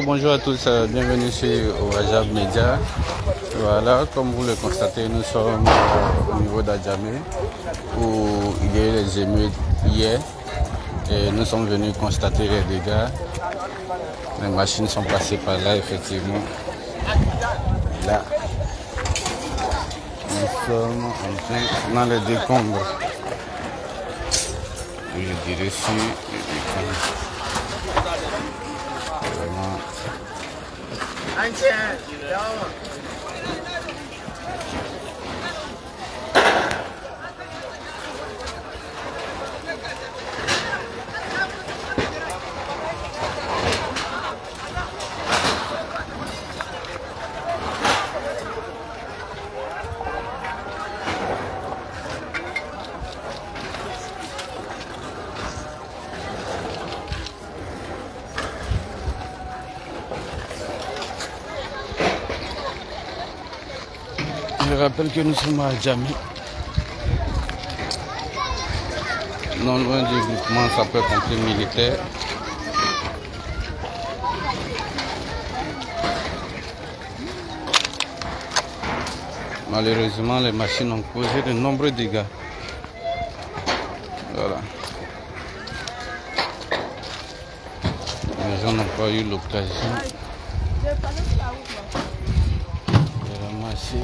Bonjour à tous, bienvenue sur Ouajab Media. Voilà, comme vous le constatez, nous sommes au niveau d'Adjamé où il y a eu les émeutes hier et nous sommes venus constater les dégâts. Les machines sont passées par là, effectivement. Là, nous sommes en plein dans les décombres. Je dirais sur les décombres. Vraiment. Je rappelle que nous sommes à Adjamé, non loin du groupement sapeurs-pompiers militaires. Malheureusement, les machines ont causé de nombreux dégâts. Voilà. Les gens n'ont pas eu l'occasion de ramasser.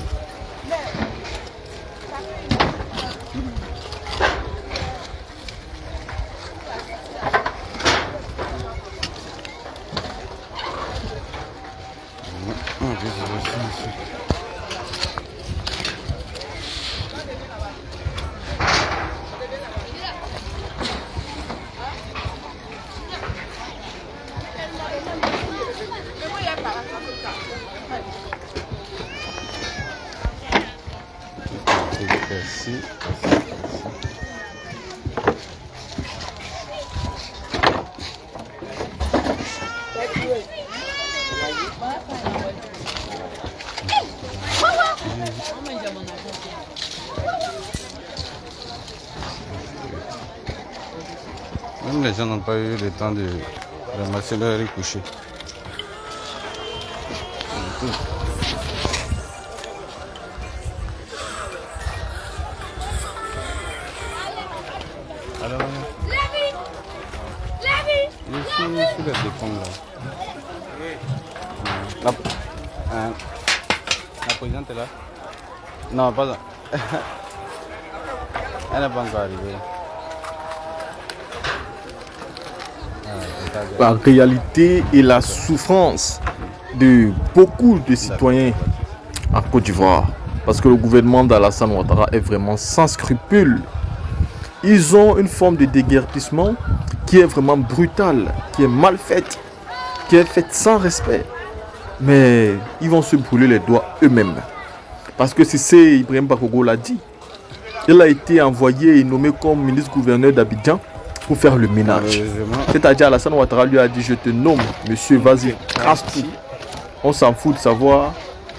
Merci. Même les gens n'ont pas eu le temps de ramasser leur riz couché. Alors, je suis sur le décompte là. La présidente est là? Non, pas là. Elle n'est pas encore arrivée. La réalité et la souffrance de beaucoup de citoyens en Côte d'Ivoire. Parce que le gouvernement d'Alassane Ouattara est vraiment sans scrupules. Ils ont une forme de déguerpissement qui est vraiment brutale, qui est mal faite, qui est faite sans respect. Mais ils vont se brûler les doigts eux-mêmes. Parce que c'est Ibrahim Bakogo l'a dit. Il a été envoyé et nommé comme ministre-gouverneur d'Abidjan pour faire le ménage. C'est-à-dire Alassane Ouattara lui a dit: je te nomme, monsieur, vas-y, casse tout. On s'en fout de savoir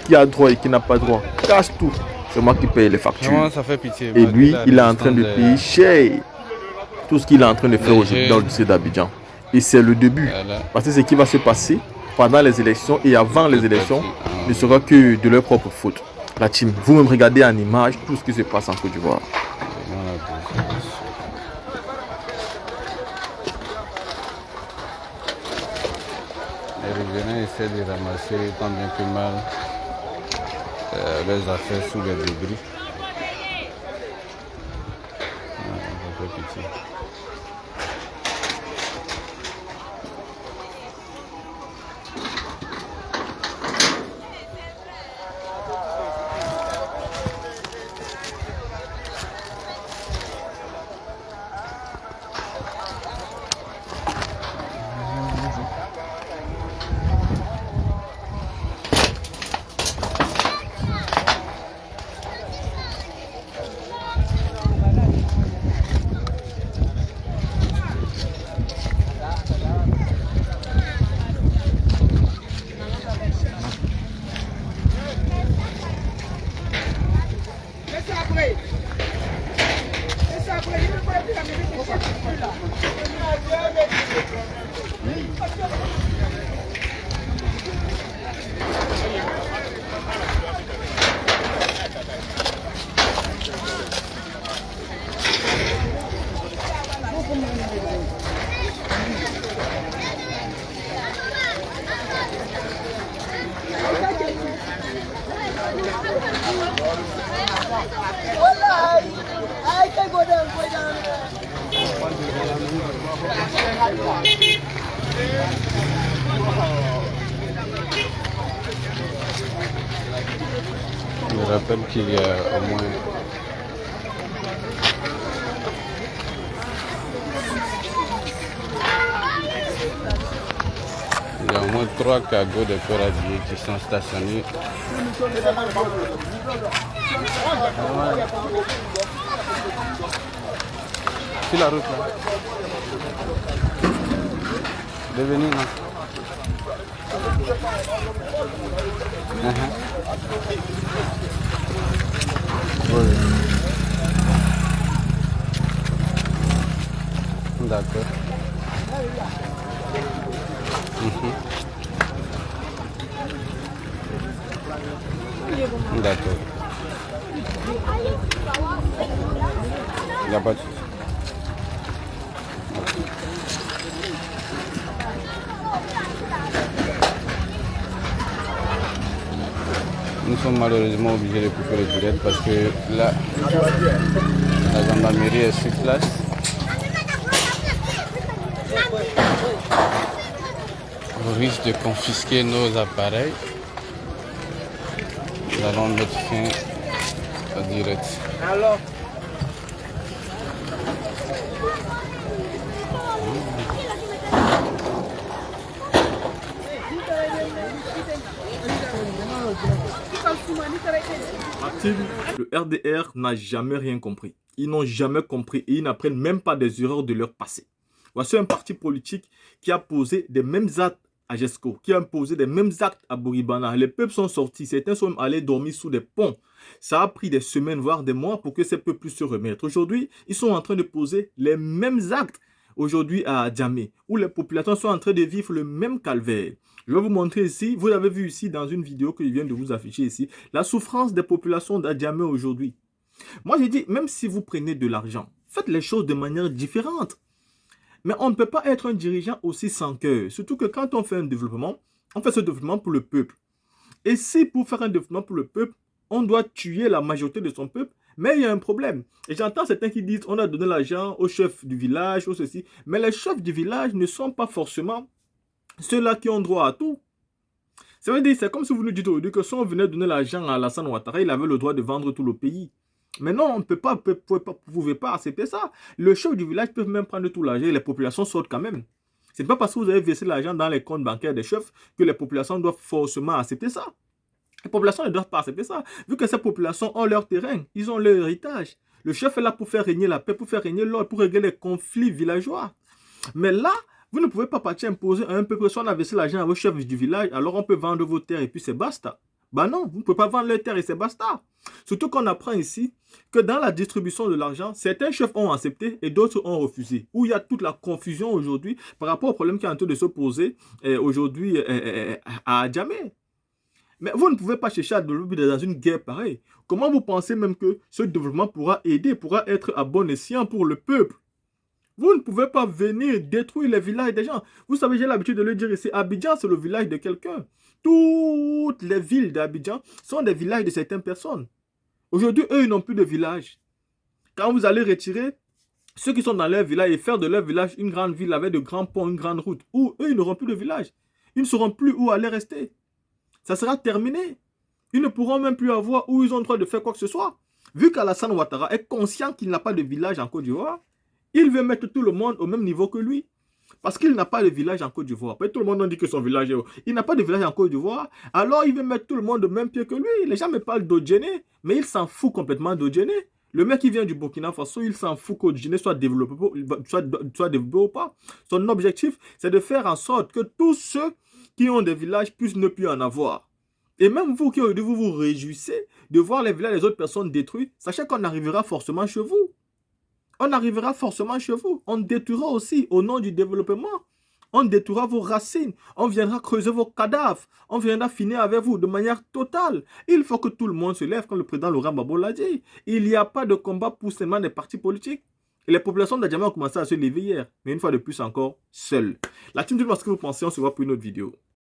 qui a droit et qui n'a pas droit. Casse tout. C'est moi qui paye les factures. Vraiment, ça fait pitié. Et lui, il est en train de payer cher tout ce qu'il est en train de faire aujourd'hui dans le lycée d'Abidjan. Et c'est le début. Parce que ce qui va se passer pendant les élections et avant les élections ne sera que de leur propre faute. La team, vous-même regardez en image tout ce qui se passe en Côte d'Ivoire. Les riverains essaient de ramasser tant bien que mal leurs affaires sous les débris. Ça fait pitié. Je rappelle qu'il y a au moins trois cargos de peur habillés qui sont stationnés. Sur la route là. Devenez là. Oui. D'accord. D'accord. Il n'y a pas de souci. Nous sommes malheureusement obligés de couper le direct parce que là, la gendarmerie est sur place. On risque de confisquer nos appareils. Nous allons mettre fin au direct. Alors. Le RDR n'a jamais rien compris. Ils n'ont jamais compris et ils n'apprennent même pas des erreurs de leur passé. Voici un parti politique qui a posé des mêmes actes à Jesco, qui a imposé des mêmes actes à Boribana. Les peuples sont sortis, certains sont même allés dormir sous des ponts. Ça a pris des semaines, voire des mois pour que ces peuples se remettent. Aujourd'hui, ils sont en train de poser les mêmes actes aujourd'hui à Djamé, où les populations sont en train de vivre le même calvaire. Je vais vous montrer ici, vous l'avez vu ici dans une vidéo que je viens de vous afficher ici, la souffrance des populations d'Adjamé aujourd'hui. Moi, j'ai dit, même si vous prenez de l'argent, faites les choses de manière différente. Mais on ne peut pas être un dirigeant aussi sans cœur. Surtout que quand on fait un développement, on fait ce développement pour le peuple. Et si pour faire un développement pour le peuple, on doit tuer la majorité de son peuple, mais il y a un problème. Et j'entends certains qui disent, on a donné l'argent au chef du village, ou ceci. Mais les chefs du village ne sont pas forcément ceux-là qui ont droit à tout. Ça veut dire, c'est comme si vous nous dites aujourd'hui que si on venait donner l'argent à Alassane Ouattara, il avait le droit de vendre tout le pays. Mais non, on ne peut pas, vous ne pouvez pas accepter ça. Le chef du village peut même prendre tout l'argent et les populations sortent quand même. Ce n'est pas parce que vous avez versé l'argent dans les comptes bancaires des chefs que les populations doivent forcément accepter ça. Les populations ne doivent pas accepter ça. Vu que ces populations ont leur terrain, ils ont leur héritage. Le chef est là pour faire régner la paix, pour faire régner l'ordre, pour régler les conflits villageois. Mais là, vous ne pouvez pas partir imposer à un peuple, soit on a versé l'argent à vos chefs du village, alors on peut vendre vos terres et puis c'est basta. Ben non, vous ne pouvez pas vendre leurs terres et c'est basta. Surtout qu'on apprend ici que dans la distribution de l'argent, certains chefs ont accepté et d'autres ont refusé. Où il y a toute la confusion aujourd'hui par rapport au problème qui est en train de se poser aujourd'hui à Djamé. Mais vous ne pouvez pas chercher à développer dans une guerre pareille. Comment vous pensez même que ce développement pourra aider, pourra être à bon escient pour le peuple? Vous ne pouvez pas venir détruire les villages des gens. Vous savez, j'ai l'habitude de le dire ici, Abidjan, c'est le village de quelqu'un. Toutes les villes d'Abidjan sont des villages de certaines personnes. Aujourd'hui, eux, ils n'ont plus de village. Quand vous allez retirer ceux qui sont dans leur village et faire de leur village une grande ville avec de grands ponts, une grande route, où eux, ils n'auront plus de village. Ils ne sauront plus où aller rester. Ça sera terminé. Ils ne pourront même plus avoir où ils ont le droit de faire quoi que ce soit. Vu qu'Alassane Ouattara est conscient qu'il n'a pas de village en Côte d'Ivoire, il veut mettre tout le monde au même niveau que lui. Parce qu'il n'a pas de village en Côte d'Ivoire. Tout le monde dit que son village est haut. Il n'a pas de village en Côte d'Ivoire. Alors il veut mettre tout le monde au même pied que lui. Les gens me parlent d'Odjené, mais il s'en fout complètement d'Odjené. Le mec qui vient du Burkina Faso, il s'en fout qu'Odjené soit développé ou pas. Son objectif, c'est de faire en sorte que tous ceux qui ont des villages puissent ne plus en avoir. Et même vous qui aujourd'hui vous vous réjouissez de voir les villages des autres personnes détruits, sachez qu'on arrivera forcément chez vous. On arrivera forcément chez vous. On détruira aussi au nom du développement. On détruira vos racines. On viendra creuser vos cadavres. On viendra finir avec vous de manière totale. Il faut que tout le monde se lève, comme le président Laurent Gbagbo l'a dit. Il n'y a pas de combat pour seulement des partis politiques. Et les populations d'Adjamé ont commencé à se lever hier. Mais une fois de plus encore, seules. La team, dites-moi ce que vous pensez. On se voit pour une autre vidéo.